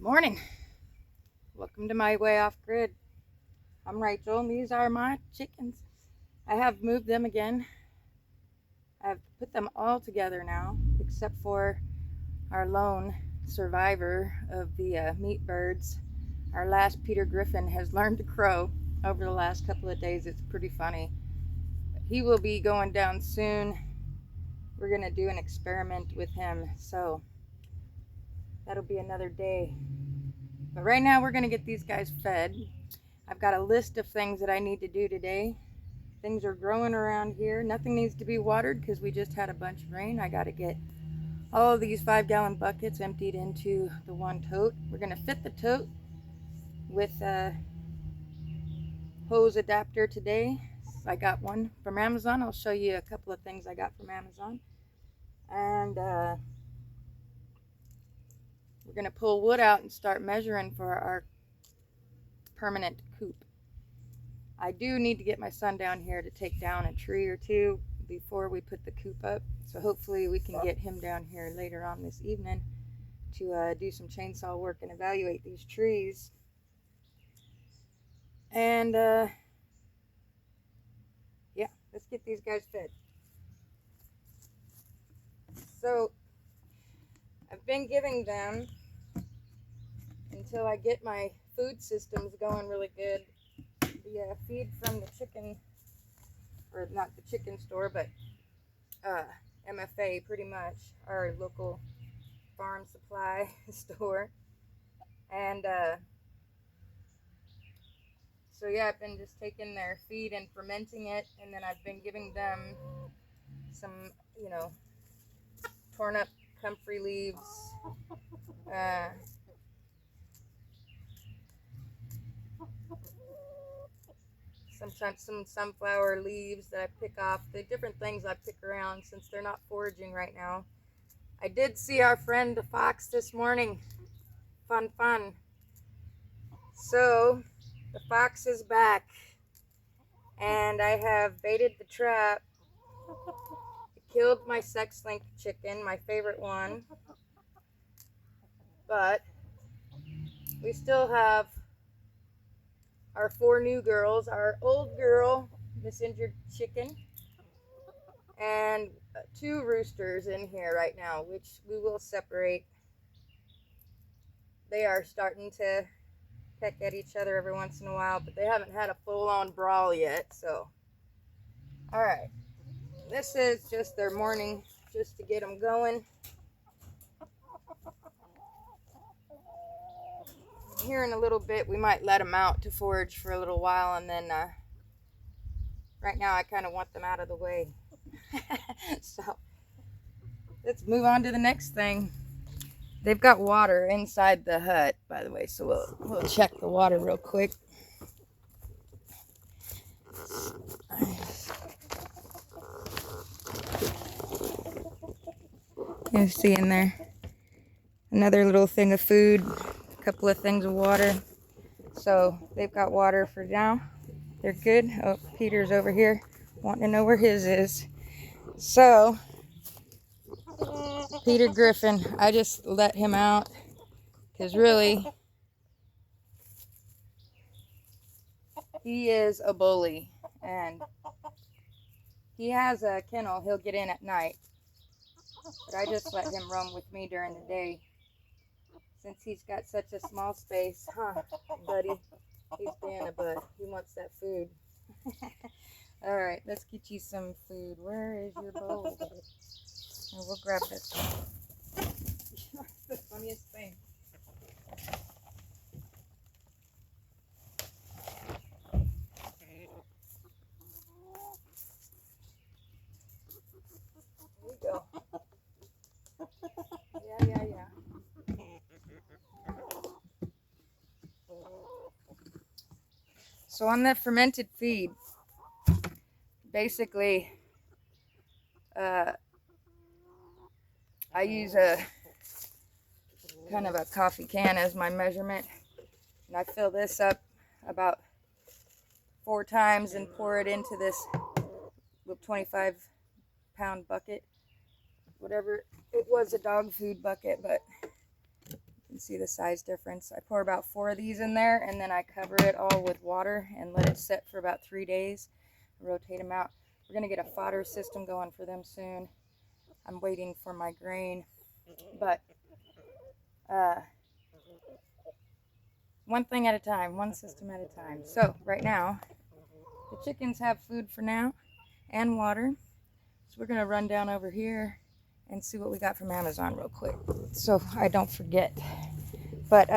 Morning. Welcome to my way off grid. I'm Rachel and these are my chickens. I have moved them again. I've put them all together now, except for our lone survivor of the meat birds. Our last Peter Griffin has learned to crow over the last couple of days. It's pretty funny. He will be going down soon. We're going to do an experiment with him, so that'll be another day. But right now we're going to get these guys fed. I've got a list of things that I need to do today. Things are growing around here. Nothing needs to be watered because we just had a bunch of rain. I got to get all of these 5-gallon buckets emptied into the one tote. We're going to fit the tote with a hose adapter today. I got one from Amazon. I'll show you a couple of things I got from Amazon. And we're going to pull wood out and start measuring for our permanent coop. I do need to get my son down here to take down a tree or two before we put the coop up. So hopefully we can get him down here later on this evening to do some chainsaw work and evaluate these trees. And yeah, let's get these guys fed. So I've been giving them, until I get my food systems going really good, the feed from the chicken, or not the chicken store, but MFA, pretty much, our local farm supply store. And so yeah, I've been just taking their feed and fermenting it, and then I've been giving them some, torn up comfrey leaves, sometimes some sunflower leaves that I pick off, the different things I pick around since they're not foraging right now. I did see our friend the fox this morning. Fun. So the fox is back, and I have baited the trap. I killed my sex-link chicken, my favorite one, but we still have our 4 new girls, our old girl, this injured chicken, and 2 roosters in here right now, which we will separate. They are starting to peck at each other every once in a while, but they haven't had a full-on brawl yet, so. Alright, this is just their morning, just to get them going. Here in a little bit we might let them out to forage for a little while, and then right now I kind of want them out of the way. So let's move on to the next thing. They've got water inside the hut, by the way, so we'll check the water real quick. You see in there another little thing of food, a couple of things of water. So they've got water for now. They're good. Oh, Peter's over here wanting to know where his is. So Peter Griffin, I just let him out because really he is a bully, and he has a kennel he'll get in at night, but I just let him roam with me during the day since he's got such a small space. Huh, buddy? He's being a bud. He wants that food. Alright, let's get you some food. Where is your bowl? Oh, we'll grab this one. That's the funniest thing. There we go. Yeah. So on that fermented feed, basically, I use a kind of a coffee can as my measurement, and I fill this up about 4 times and pour it into this little 25-pound bucket. Whatever, it was a dog food bucket, but You can see the size difference. I pour about 4 of these in there, and then I cover it all with water and let it set for about 3 days. Rotate them out. We're going to get a fodder system going for them soon. I'm waiting for my grain, but one thing at a time, one system at a time. So right now, the chickens have food for now and water. So we're going to run down over here and see what we got from Amazon real quick, so I don't forget. But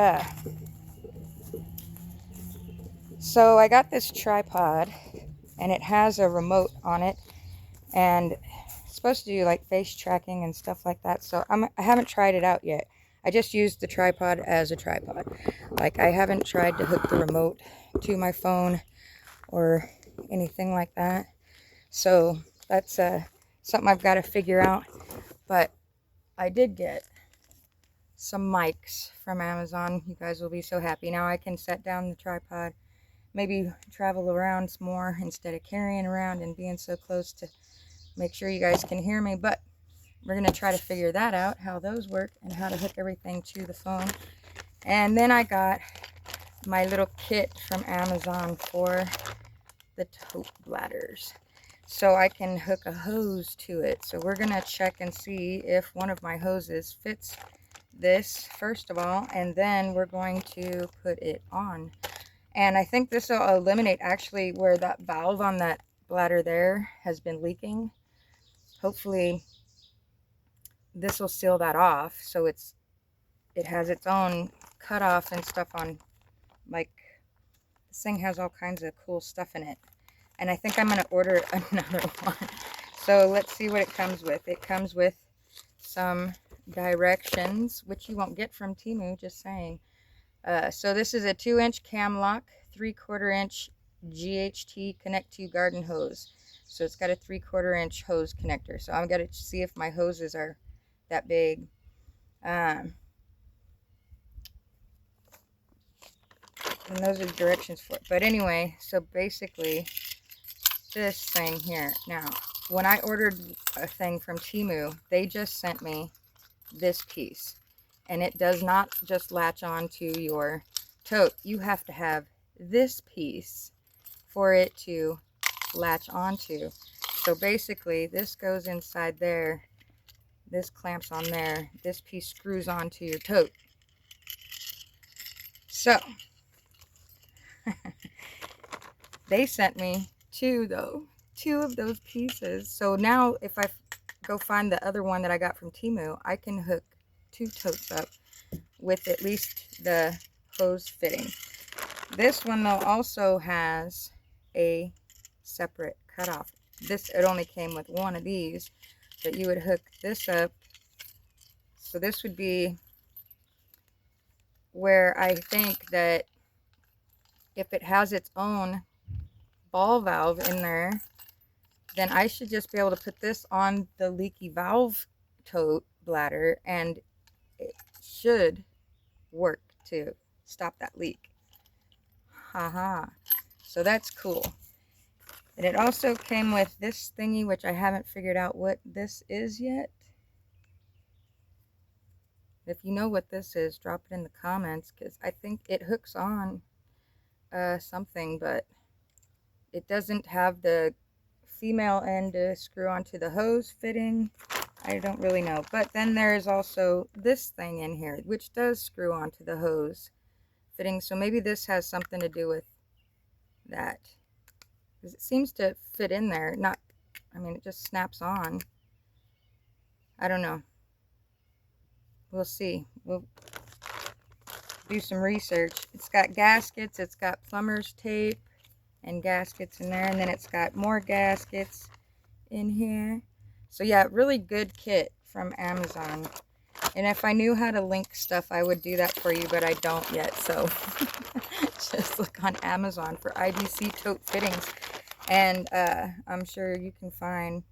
so I got this tripod, and it has a remote on it, and it's supposed to do like face tracking and stuff like that. So I haven't tried it out yet. I just used the tripod as a tripod. Like, I haven't tried to hook the remote to my phone or anything like that. So that's something I've got to figure out. But I did get some mics from Amazon. You guys will be so happy. Now I can set down the tripod, maybe travel around more instead of carrying around and being so close to make sure you guys can hear me. But we're going to try to figure that out, how those work and how to hook everything to the phone. And then I got my little kit from Amazon for the tote bladders, so I can hook a hose to it. So we're going to check and see if one of my hoses fits this first of all, and then we're going to put it on. And I think this will eliminate actually where that valve on that bladder there has been leaking. Hopefully this will seal that off, so it has its own cutoff and stuff on. Like, this thing has all kinds of cool stuff in it, and I think I'm going to order another one. So let's see what it comes with. It comes with some directions, which you won't get from Temu, just saying. So this is a 2-inch cam lock, 3/4 inch GHT connect to garden hose. So it's got a 3/4 inch hose connector. So I'm going to see if my hoses are that big. And those are the directions for it. But anyway, so basically this thing here. Now, when I ordered a thing from Temu, they just sent me this piece. And it does not just latch on to your tote. You have to have this piece for it to latch onto. So basically, this goes inside there. This clamps on there. This piece screws onto your tote. So, they sent me two of those pieces. So now if I go find the other one that I got from Temu, I can hook 2 totes up with at least the hose fitting. This one though also has a separate cutoff. It only came with one of these, but you would hook this up. So this would be where I think that if it has its own ball valve in there, then I should just be able to put this on the leaky valve tote bladder, and it should work to stop that leak. Haha. So that's cool. And it also came with this thingy, which I haven't figured out what this is yet. If you know what this is, drop it in the comments, because I think it hooks on something, but it doesn't have the female end to screw onto the hose fitting. I don't really know. But then there's also this thing in here, which does screw onto the hose fitting. So maybe this has something to do with that, because it seems to fit in there. It just snaps on. I don't know. We'll see. We'll do some research. It's got gaskets, it's got plumber's tape and gaskets in there, and then it's got more gaskets in here. So yeah, really good kit from Amazon. And if I knew how to link stuff, I would do that for you, but I don't yet. So just look on Amazon for IBC tote fittings, and I'm sure you can find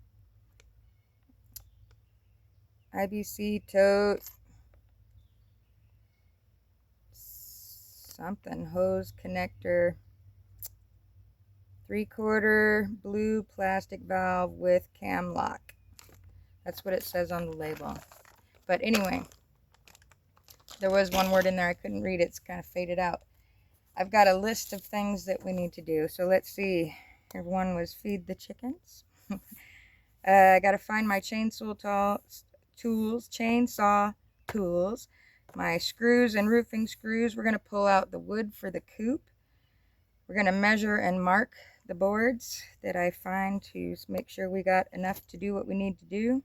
IBC tote something, hose connector, 3/4 blue plastic valve with cam lock. That's what it says on the label. But anyway, There was one word in there I couldn't read. It's kind of faded out. I've got a list of things that we need to do. So let's see. Here one was feed the chickens. I got to find my chainsaw tools, my screws and roofing screws. We're going to pull out the wood for the coop. We're going to measure and mark the boards that I find to make sure we got enough to do what we need to do.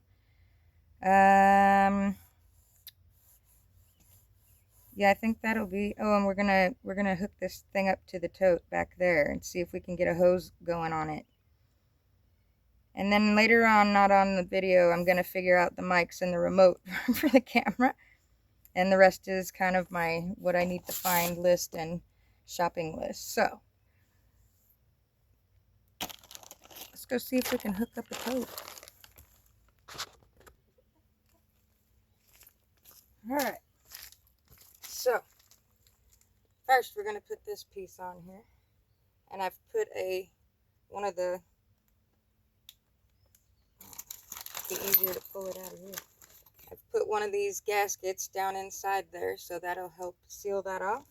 Yeah, I think that'll be. Oh, and we're gonna hook this thing up to the tote back there and see if we can get a hose going on it. And then later on, not on the video, I'm gonna figure out the mics and the remote for the camera. And the rest is kind of my what I need to find list and shopping list. So let's go see if we can hook up a tote. All right. So first, we're gonna put this piece on here, and I've put one of the. Be easier to pull it out of here. I've put one of these gaskets down inside there, so that'll help seal that off.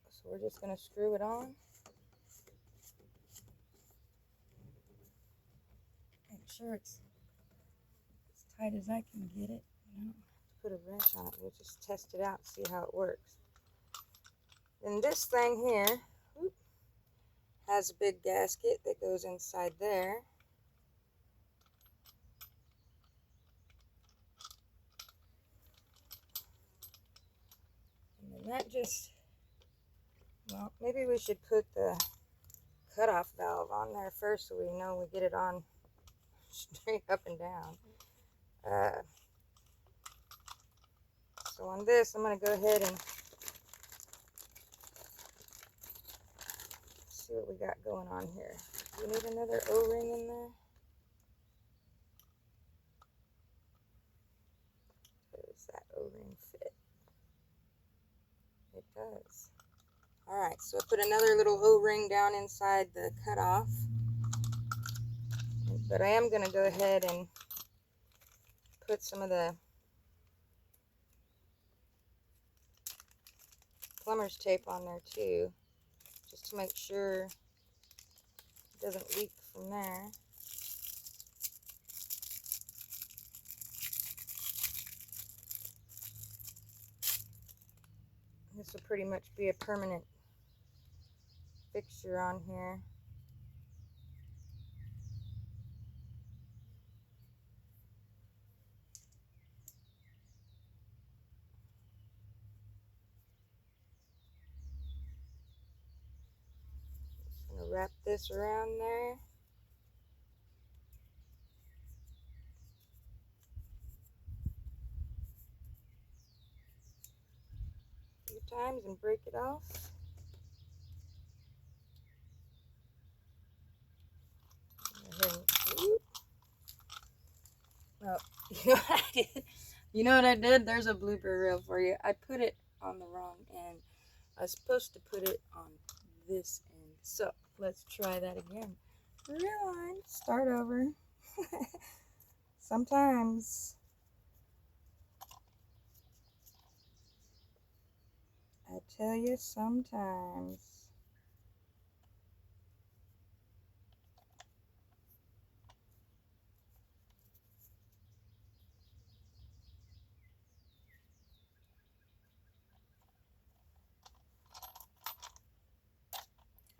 So we're just gonna screw it on. Make sure it's as tight as I can get it. You know, put a wrench on it. We'll just test it out, see how it works. Then this thing here has a big gasket that goes inside there. And that just, well, maybe we should put the cutoff valve on there first so we know we get it on straight up and down. So on this, I'm going to go ahead and see what we got going on here. Do we need another O-ring in there? Does that O-ring fit? It does. Alright, so I put another little O-ring down inside the cutoff. But I am going to go ahead and put some of the plumber's tape on there too, just to make sure it doesn't leak from there. This will pretty much be a permanent fixture on here. Just gonna wrap this around there. A few times and break it off. Oh, you know what I did? You know what I did? There's a blooper reel for you. I put it on the wrong end. I was supposed to put it on this end. So let's try that again. Rewind. Start over. Sometimes I tell you, sometimes.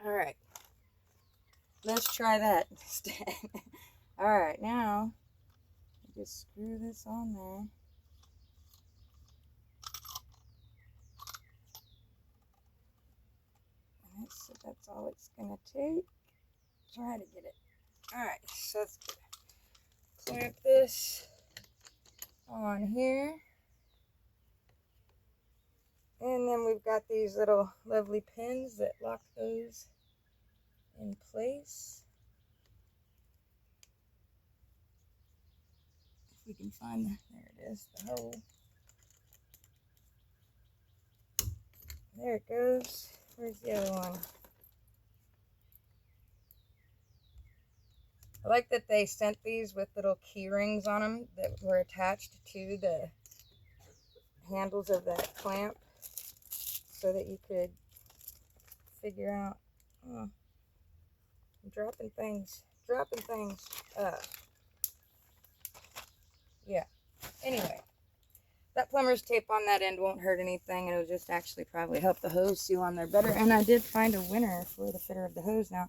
All right, let's try that instead. All right, now just screw this on there. So that's all it's gonna take. Try to get it. All right, so let's clamp this on here. And then we've got these little lovely pins that lock those in place. If we can find there it is, the hole. There it goes. Where's the other one? I like that they sent these with little key rings on them that were attached to the handles of that clamp so that you could figure out. Oh, I'm dropping things. Yeah. Anyway, that plumber's tape on that end won't hurt anything. It'll just actually probably help the hose seal on there better. And I did find a winner for the fitter of the hose now.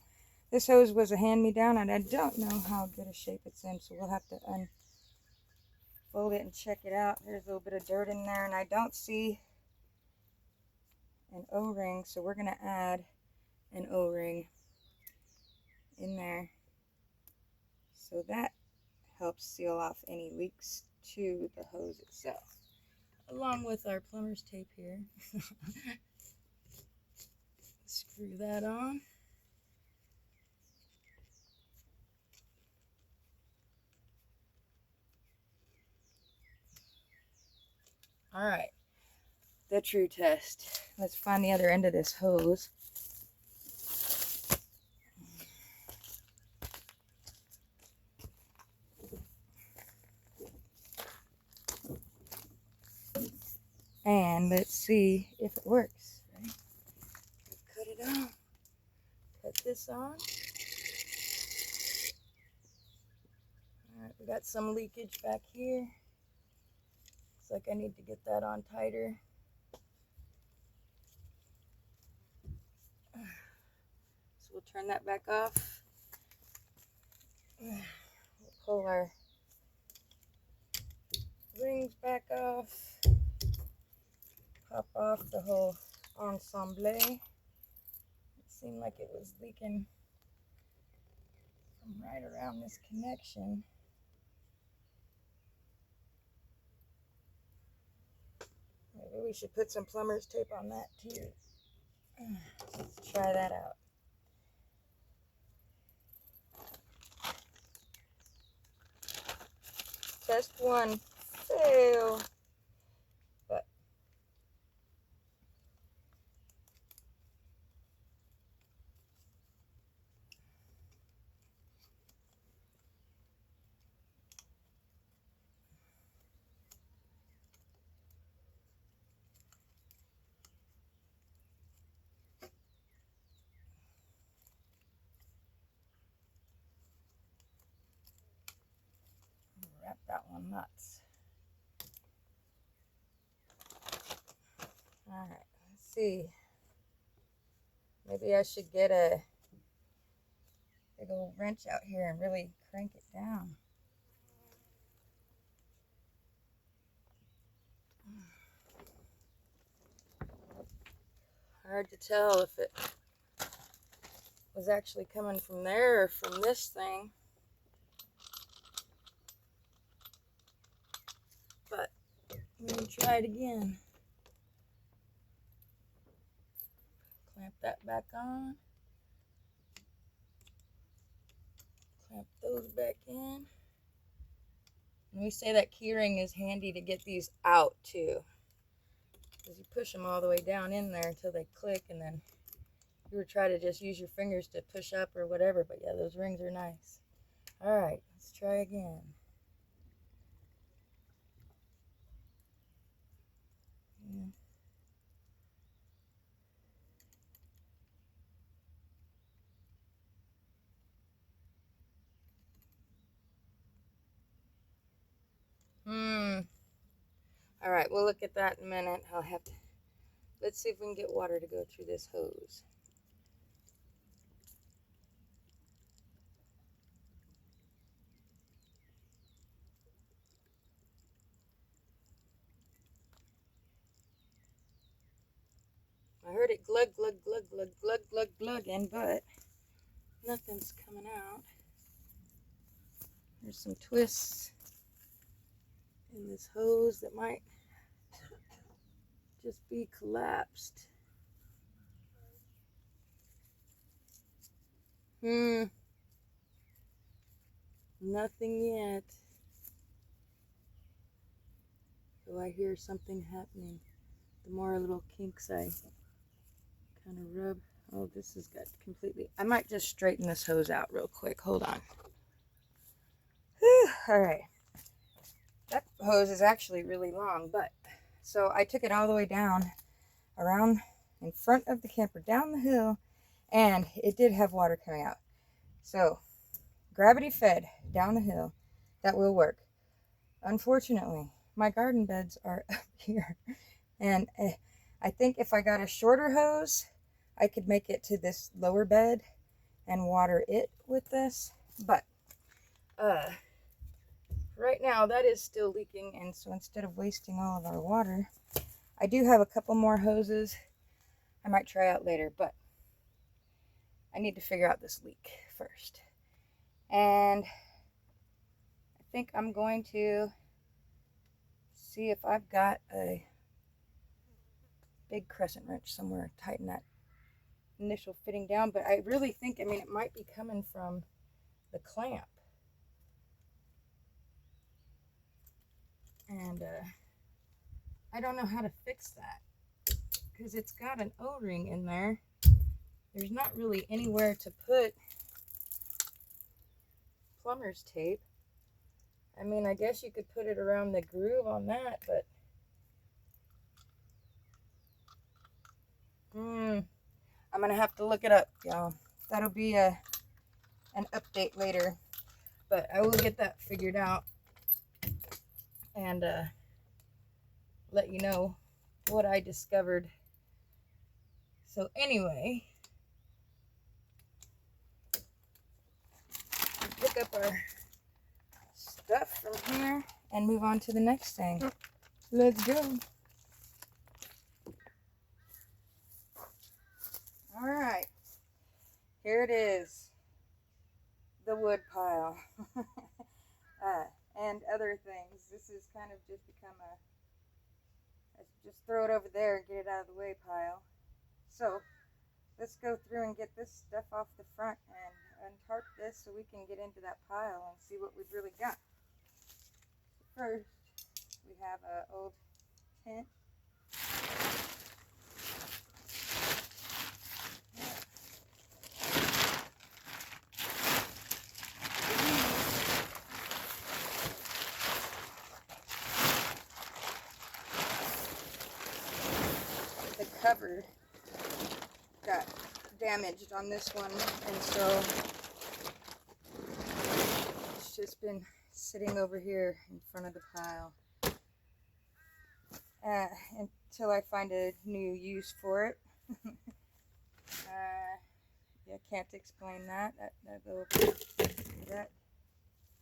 This hose was a hand-me-down, and I don't know how good a shape it's in, so we'll have to unfold it and check it out. There's a little bit of dirt in there, and I don't see an O-ring, so we're going to add an O-ring in there. So that helps seal off any leaks to the hose itself, along with our plumber's tape here. Screw that on. All right, the true test. Let's find the other end of this hose. And let's see if it works. Right? Cut it on. Cut this on. All right, we got some leakage back here. Looks like I need to get that on tighter. So we'll turn that back off. We'll pull our rings back off. Pop off the whole ensemble. It seemed like it was leaking from right around this connection. Maybe we should put some plumber's tape on that too. Let's try that out. Test one, fail. But wrap that one nuts. All right, let's see. Maybe I should get a big old wrench out here and really crank it down. Hard to tell if it was actually coming from there or from this thing. But let me try it again. Clamp that back on. Clamp those back in. And we say that keyring is handy to get these out too, because you push them all the way down in there until they click, and then you would try to just use your fingers to push up or whatever. But yeah, those rings are nice. All right, let's try again. Yeah. All right, we'll look at that in a minute. I'll have to, let's see if we can get water to go through this hose. I heard it glug, glug, glug, glug, glug, glug, glugging, but nothing's coming out. There's some twists in this hose that might just be collapsed. Nothing yet. So I hear something happening. The more little kinks I kind of rub. Oh, this has got completely... I might just straighten this hose out real quick. Hold on. Whew. All right. That hose is actually really long, but So I took it all the way down around in front of the camper, down the hill, and it did have water coming out. So gravity fed down the hill, that will work. Unfortunately, my garden beds are up here, and I think if I got a shorter hose, I could make it to this lower bed and water it with this. But right now that is still leaking, and so instead of wasting all of our water, I do have a couple more hoses I might try out later, but I need to figure out this leak first. And I think I'm going to see if I've got a big crescent wrench somewhere to tighten that initial fitting down. But I really think, I mean, it might be coming from the clamp. And I don't know how to fix that because it's got an O-ring in there. There's not really anywhere to put plumber's tape. I mean, I guess you could put it around the groove on that, but I'm gonna have to look it up, y'all. That'll be an update later, but I will get that figured out and let you know what I discovered. So anyway, pick up our stuff from here and move on to the next thing. Let's go. All right, here it is, the wood pile. And other things. This is kind of just become just throw it over there and get it out of the way pile. So let's go through and get this stuff off the front and untarp this so we can get into that pile and see what we've really got. First, we have an old tent. The cover got damaged on this one, and so it's just been sitting over here in front of the pile until I find a new use for it. Yeah, can't explain that. That little that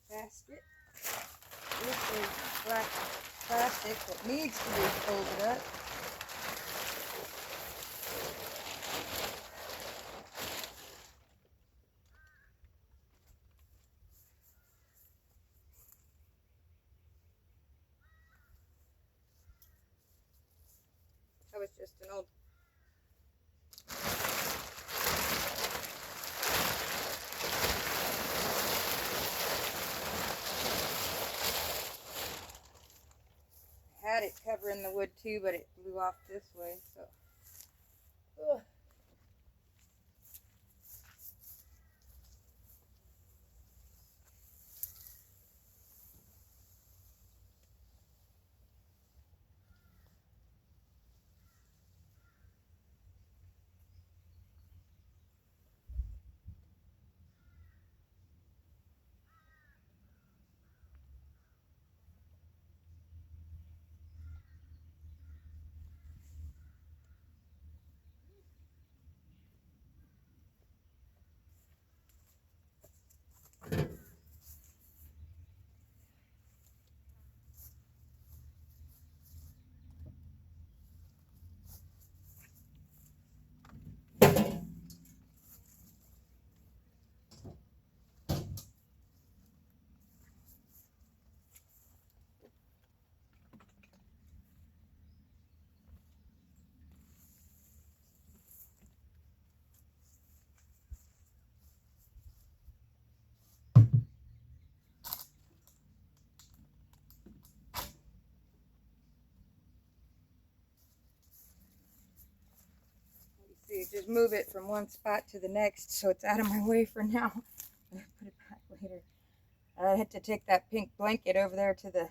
basket. This is black plastic that needs to be folded up. That was just an old had it covering the wood too, but it blew off this way, so ugh. See, just move it from one spot to the next so it's out of my way for now. I'll put it back later. I had to take that pink blanket over there to the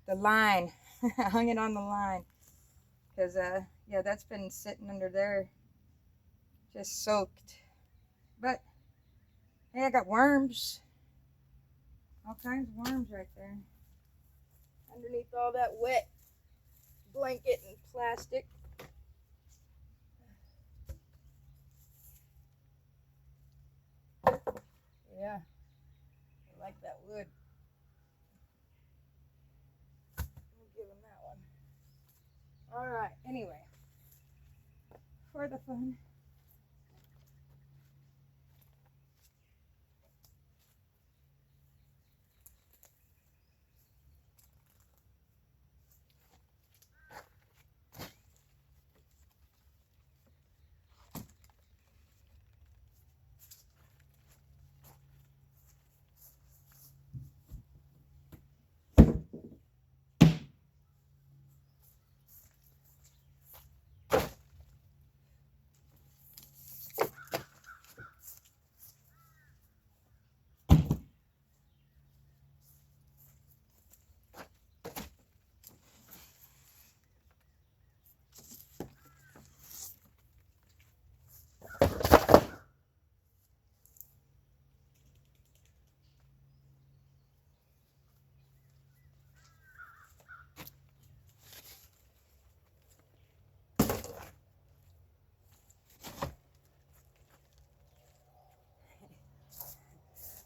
the line. I hung it on the line. Because, yeah, that's been sitting under there. Just soaked. But, hey, I got worms. All kinds of worms right there. Underneath all that wet blanket and plastic. Yeah, I like that wood. I'll give him that one. Alright, anyway. For the fun.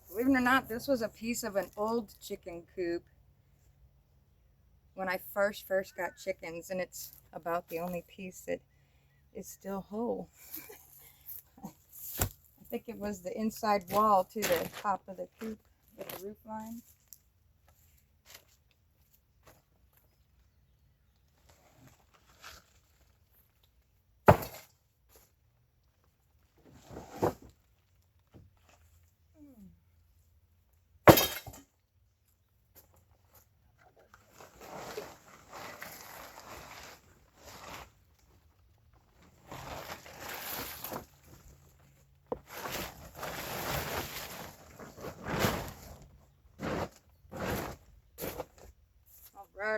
Believe it or not, this was a piece of an old chicken coop when I first got chickens, and it's about the only piece that is still whole. I think it was the inside wall to the top of the coop with the roof line.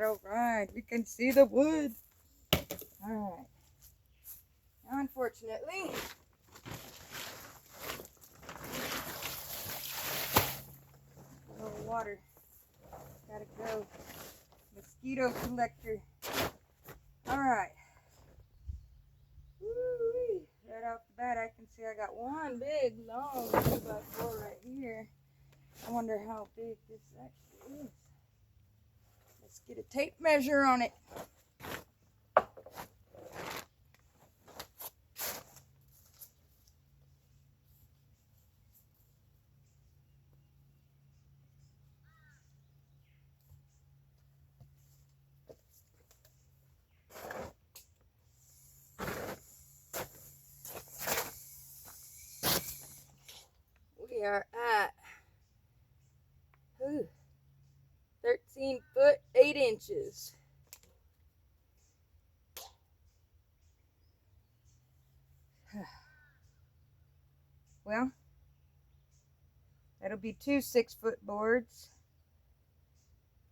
All right, we can see the wood. All right. Now, unfortunately, a little water. Gotta go. Mosquito collector. All right. Woo-wee. Right off the bat, I can see I got one big, long 2x4 right here. I wonder how big this actually is. Let's get a tape measure on it. We are at 13 foot 8 inches. Well, that'll be 2 6-foot boards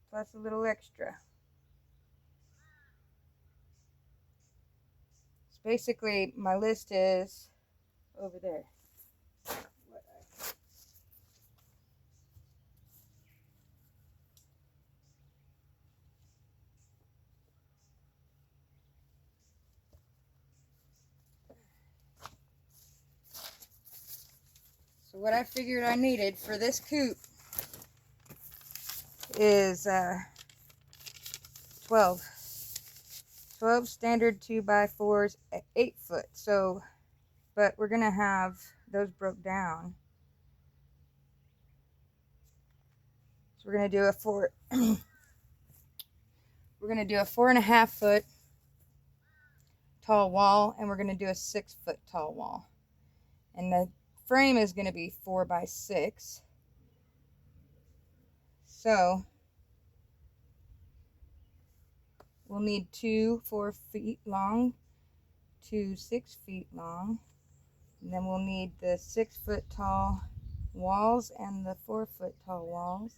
plus a little extra. So basically, my list is over there. So what I figured I needed for this coop is 12 standard 2x4s at 8 foot. So, but we're gonna have those broke down. So we're gonna do a 4.5 foot tall wall, and we're gonna do a 6 foot tall wall, and the frame is gonna be 4x6. So we'll need 2 4 feet long, 2 6 feet long, and then we'll need the 6 foot tall walls and the 4 foot tall walls.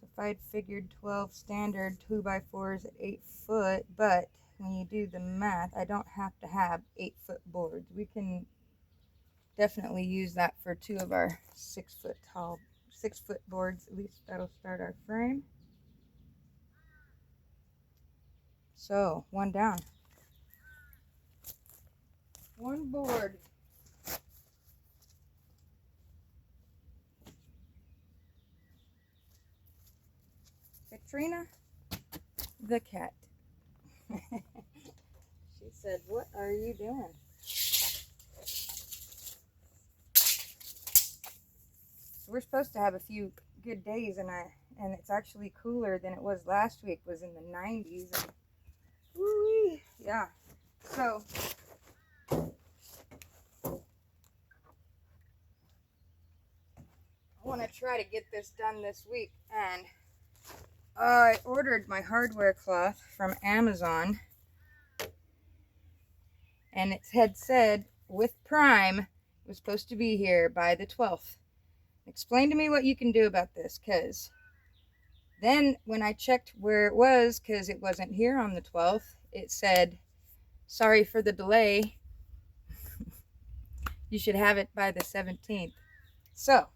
So I'd figured 12 standard 2x4s at 8 foot, but when you do the math, I don't have to have 8-foot boards. We can definitely use that for 2 of our 6-foot tall, 6-foot boards. At least that'll start our frame. So, one down. One board. Katrina, the cat. She said, "What are you doing?" So we're supposed to have a few good days, and it's actually cooler than it was last week. It was in the 90s. And, woo-wee, yeah. So I want to try to get this done this week, and I ordered my hardware cloth from Amazon, and it had said with Prime it was supposed to be here by the 12th. Explain to me what you can do about this, because then when I checked where it was, because it wasn't here on the 12th, it said, "Sorry for the delay. You should have it by the 17th. So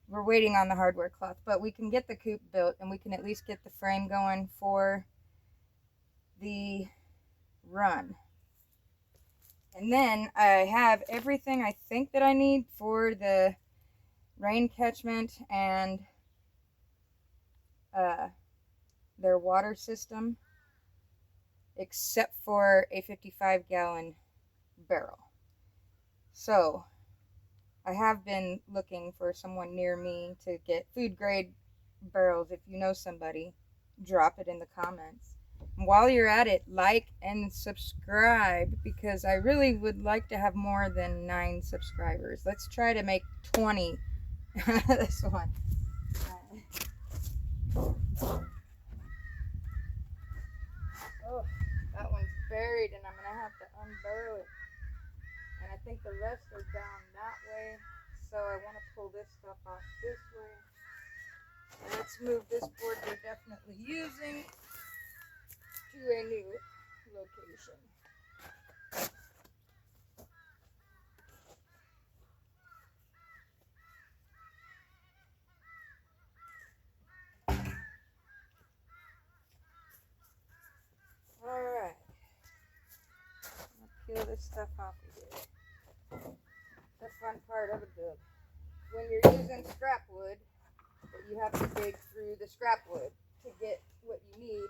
we're waiting on the hardware cloth, but we can get the coop built, and we can at least get the frame going for the run. And then I have everything I think that I need for the rain catchment and their water system, except for a 55-gallon barrel. So I have been looking for someone near me to get food grade barrels. If you know somebody, drop it in the comments. And while you're at it, like and subscribe, because I really would like to have more than 9 subscribers. Let's try to make 20 this one. Oh, that one's buried, and I'm gonna have to unburrow it. And I think the rest are down that way, so I want to pull this stuff off this way. And let's move this board we're definitely using to a new location. Alright, I'm going to peel this stuff off of here. The fun part of a dub. When you're using scrap wood, you have to dig through the scrap wood to get what you need.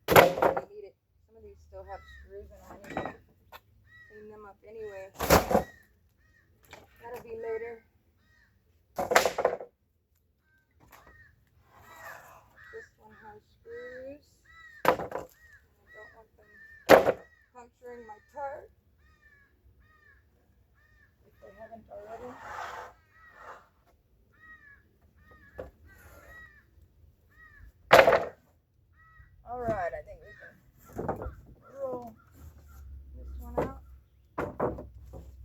You need it. Some of these still have screws in them. Clean them up anyway. That'll be later. This one has screws. I don't want them puncturing my tart if they haven't already. Alright, I think we can roll this one out.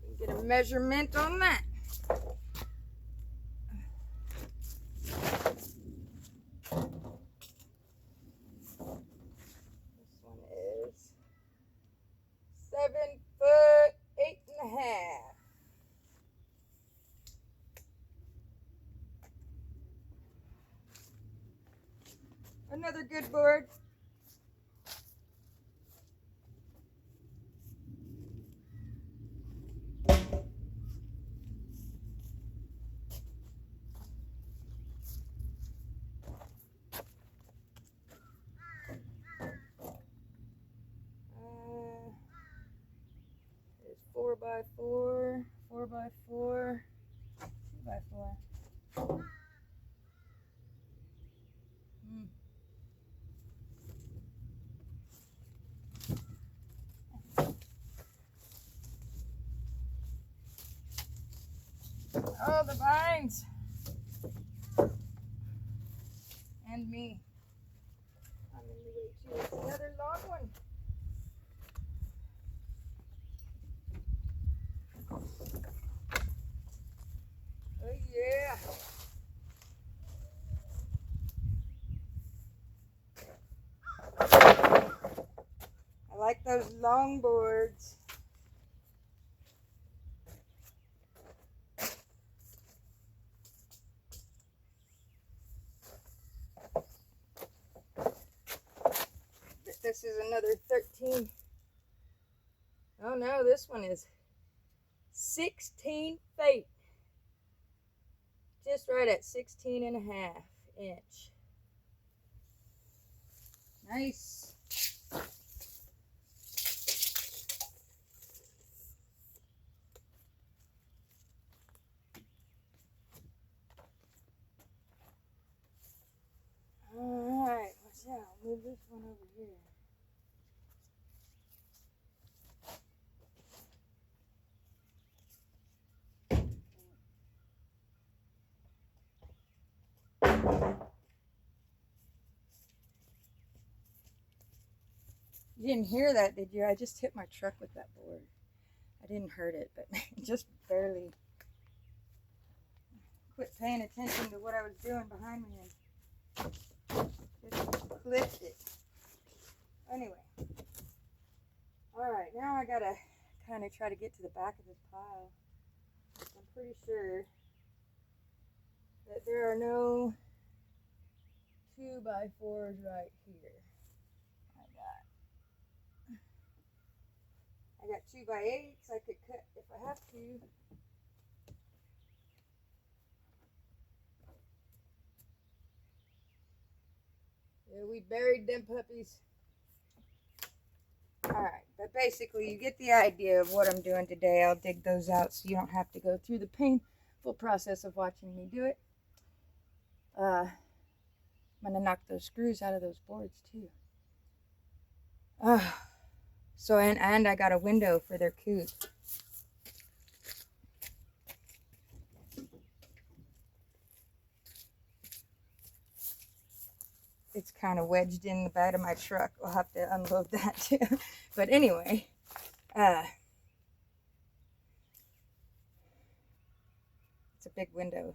We can get a measurement on that. This one is 7 foot 8.5. Another good board. There's 4x4, 4x4, 2x4. Oh, the vines. And me. I'm in the way too. It's another long one. like those long boards. This is another 13. Oh no, this one is 16 feet. Just right at 16 and a half inch. Nice. Alright, watch out. Move this one over here. You didn't hear that, did you? I just hit my truck with that board. I didn't hurt it, but just barely. Quit paying attention to what I was doing behind me and just clipped it. Anyway. Alright, now I gotta kind of try to get to the back of this pile. I'm pretty sure that there are no 2x4s right here. I got 2x8s I could cut if I have to. Yeah, we buried them puppies. Alright, but basically you get the idea of what I'm doing today. I'll dig those out so you don't have to go through the painful process of watching me do it. I'm going to knock those screws out of those boards too. So, and I got a window for their coop. It's kind of wedged in the bed of my truck. We'll have to unload that too. But anyway, it's a big window.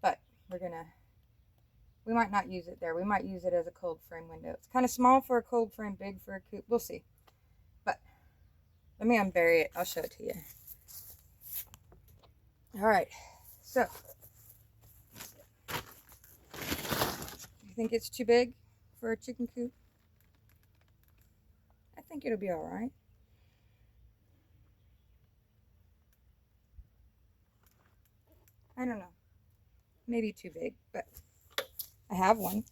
But we might not use it there. We might use it as a cold frame window. It's kind of small for a cold frame, big for a coop. We'll see. But let me unbury it. I'll show it to you. All right. So, you think it's too big for a chicken coop? I think it'll be all right. I don't know. Maybe too big, but I have one.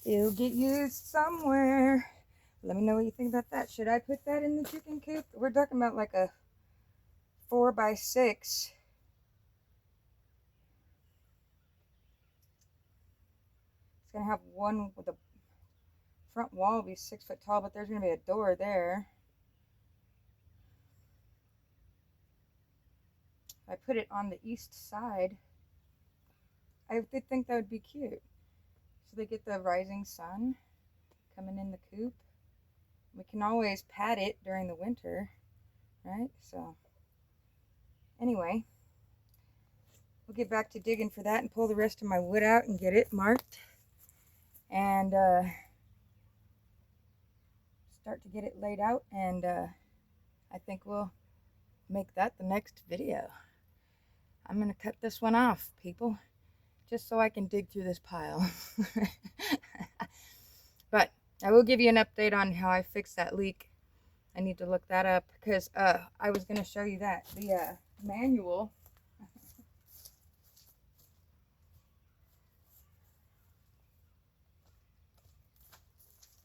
It'll get used somewhere. Let me know what you think about that. Should I put that in the chicken coop? We're talking about like a 4x6. It's gonna have one with a front wall be 6 foot tall, but there's gonna be a door there. I put it on the east side. I did think that would be cute. So they get the rising sun coming in the coop. We can always pat it during the winter, right? So anyway, we'll get back to digging for that and pull the rest of my wood out and get it marked. And start to get it laid out. And I think we'll make that the next video. I'm going to cut this one off, people, just so I can dig through this pile. But I will give you an update on how I fixed that leak. I need to look that up because I was going to show you that. The manual.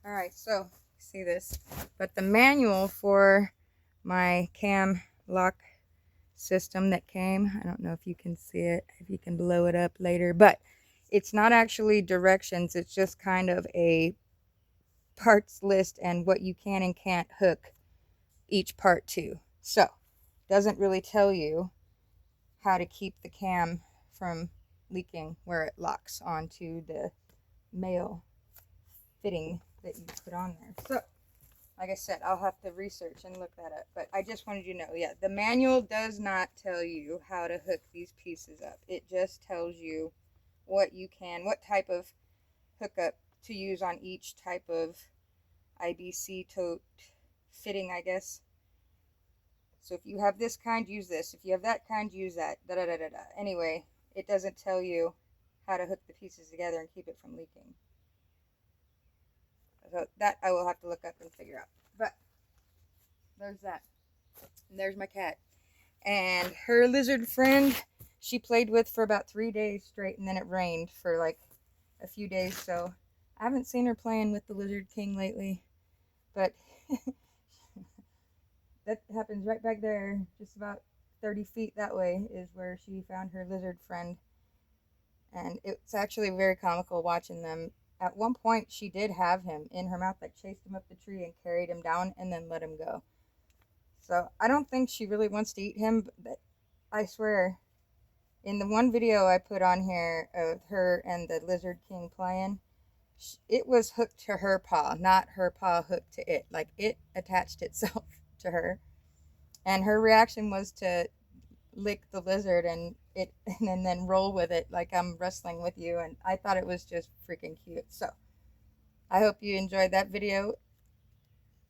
Alright, so see this. But the manual for my cam lock system that came, I don't know if you can see it, if you can blow it up later, but it's not actually directions. It's just kind of a parts list and what you can and can't hook each part to. So doesn't really tell you how to keep the cam from leaking where it locks onto the male fitting that you put on there. So Like I said, I'll have to research and look that up. But I just wanted you to know, yeah, the manual does not tell you how to hook these pieces up. It just tells you what type of hookup to use on each type of IBC tote fitting, I guess. So if you have this kind, use this. If you have that kind, use that. Da da da da da. Anyway, it doesn't tell you how to hook the pieces together and keep it from leaking. So that I will have to look up and figure out. But there's that. And there's my cat. And her lizard friend, she played with for about 3 days straight, and then it rained for like a few days. So I haven't seen her playing with the Lizard King lately. But that happens right back there, just about 30 feet that way is where she found her lizard friend. And it's actually very comical watching them. At one point, she did have him in her mouth, like chased him up the tree and carried him down and then let him go. So I don't think she really wants to eat him, but I swear, in the one video I put on here of her and the Lizard King playing, it was hooked to her paw, not her paw hooked to it. Like, it attached itself to her. And her reaction was to lick the lizard and then roll with it like I'm wrestling with you, and I thought it was just freaking cute. So I hope you enjoyed that video.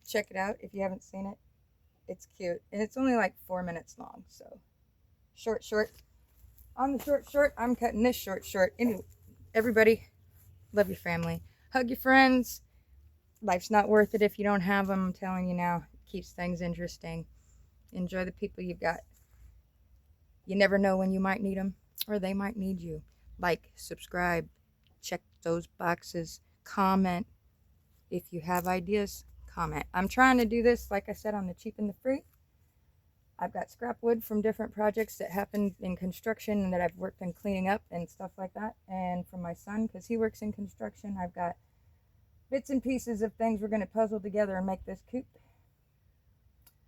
Check it out if you haven't seen it. It's cute, and it's only like 4 minutes long. So short on the short, I'm cutting this short. Anyway, everybody, love your family, hug your friends. Life's not worth it if you don't have them. I'm telling you now. It keeps things interesting. Enjoy the people you've got. You never know when you might need them, or they might need you. Like, subscribe, check those boxes, comment. If you have ideas, comment. I'm trying to do this, like I said, on the cheap and the free. I've got scrap wood from different projects that happened in construction and that I've worked in cleaning up and stuff like that. And from my son, because he works in construction, I've got bits and pieces of things we're going to puzzle together and make this coop.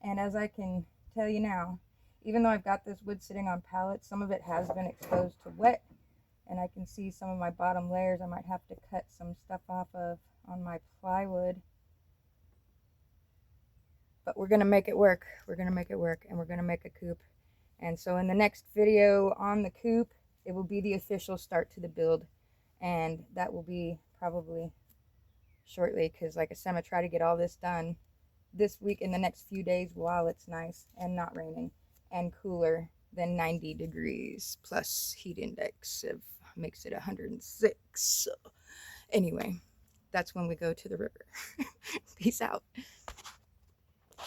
And as I can tell you now, even though I've got this wood sitting on pallets, some of it has been exposed to wet, and I can see some of my bottom layers I might have to cut some stuff off of on my plywood. But we're going to make it work. We're going to make it work, and we're going to make a coop. And so in the next video on the coop, it will be the official start to the build, and that will be probably shortly, because like I said, I'm going to try to get all this done this week in the next few days while it's nice and not raining and cooler than 90 degrees plus heat index of makes it 106. So anyway, that's when we go to the river. Peace out.